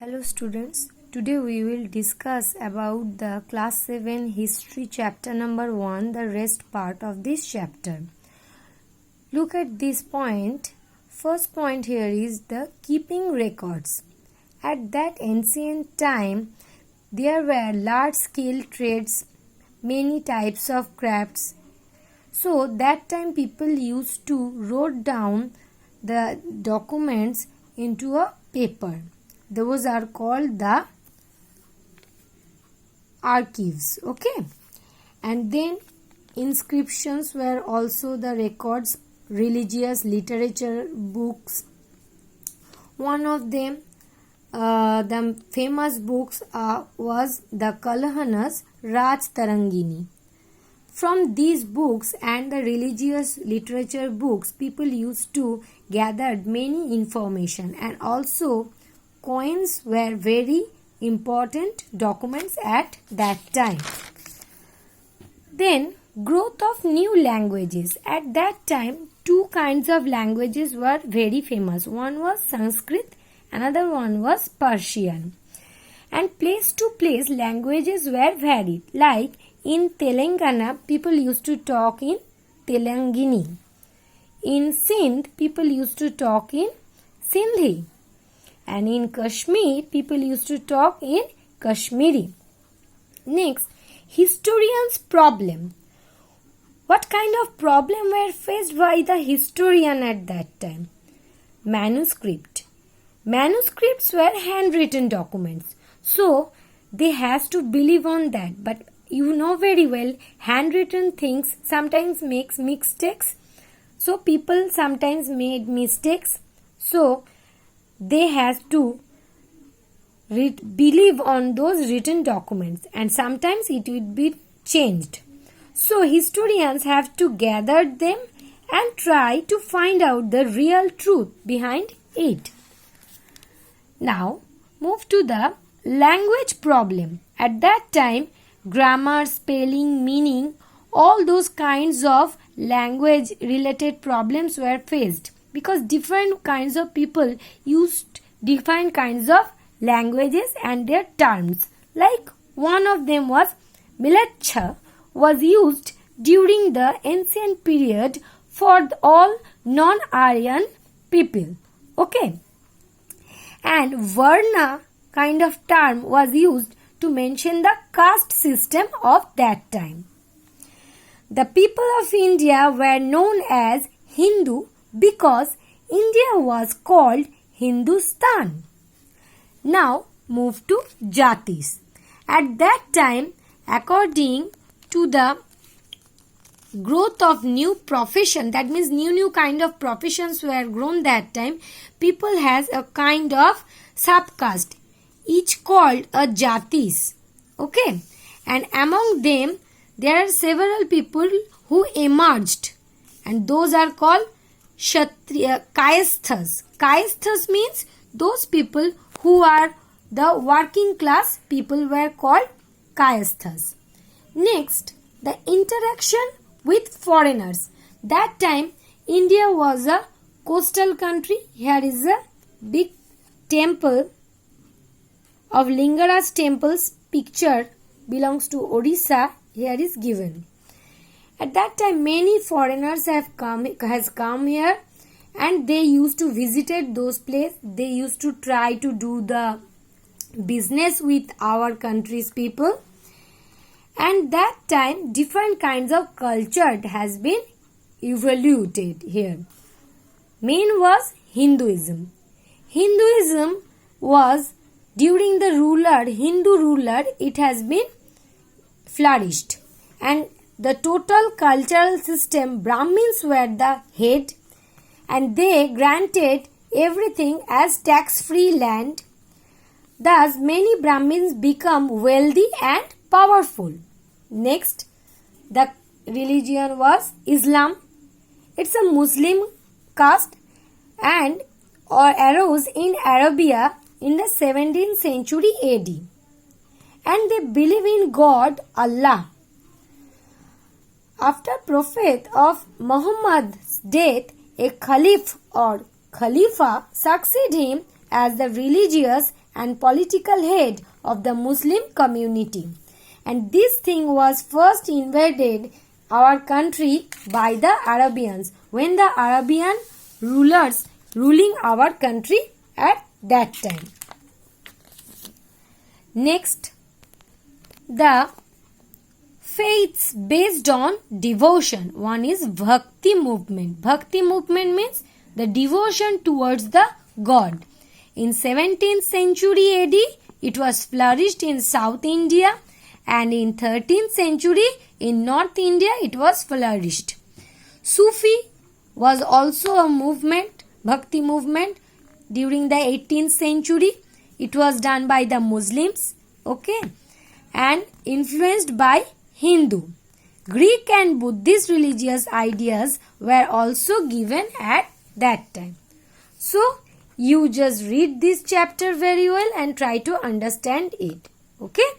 Hello students, today we will discuss about the class 7 history chapter number 1, the rest part of this chapter. Look at this point. First point here is the keeping records. At that ancient time, there were large scale trades, many types of crafts. So that time people used to write down the documents into a paper. Those are called the archives. Okay, and then inscriptions were also the records, religious literature books. One of them, the famous books was the Kalhanas Raj Tarangini. From these books and the religious literature books, people used to gather many information, and also coins were very important documents at that time. Then growth of new languages. At that time, two kinds of languages were very famous. One was Sanskrit, another one was Persian. And place to place languages were varied. Like in Telangana, people used to talk in Telangini. In Sindh, people used to talk in Sindhi. And in Kashmir, people used to talk in Kashmiri. Next, historian's problem. What kind of problem were faced by the historian at that time? Manuscript. Manuscripts were handwritten documents. So, they has to believe on that. But you know very well, handwritten things sometimes makes mistakes. So, people sometimes made mistakes. So, they have to believe on those written documents, and sometimes it will be changed. So historians have to gather them and try to find out the real truth behind it. Now move to the language problem. At that time, grammar, spelling, meaning, all those kinds of language related problems were faced, because different kinds of people used different kinds of languages and their terms. Like one of them was Milecha, was used during the ancient period for all non-Aryan people. Okay. And Varna kind of term was used to mention the caste system of that time. The people of India were known as Hindu because India was called Hindustan. Now move to Jatis. At that time, according to the growth of new profession, that means new kind of professions were grown that time, people has a kind of subcaste, each called a Jatis. Okay, and among them there are several people who emerged, and those are called Kshatriya, Kayasthas. Kayasthas means those people who are the working class people were called Kayasthas. Next, the interaction with foreigners. That time, India was a coastal country. Here is a big temple of Lingaraj temple's picture, belongs to Odisha. Here is given. At that time, many foreigners has come here, and they used to visit those places. They used to try to do the business with our country's people. And that time, different kinds of culture has been evaluated here. Main was Hinduism. Hinduism was during the Hindu ruler, it has been flourished. And the total cultural system, Brahmins were the head, and they granted everything as tax-free land. Thus, many Brahmins become wealthy and powerful. Next, the religion was Islam. It's a Muslim caste and arose in Arabia in the 17th century AD. And they believe in God, Allah. After Prophet of Muhammad's death, a Caliph or Khalifa succeeded him as the religious and political head of the Muslim community. And this thing was first invaded our country by the Arabians when the Arabian rulers ruling our country at that time. Next, the faiths based on devotion. One is Bhakti movement. Bhakti movement means the devotion towards the God. In 17th century AD, it was flourished in South India, and in 13th century in North India it was flourished. Sufi was also a movement, Bhakti movement during the 18th century. It was done by the Muslims, okay, and influenced by Hindu. Greek and Buddhist religious ideas were also given at that time. So, you just read this chapter very well and try to understand it, okay.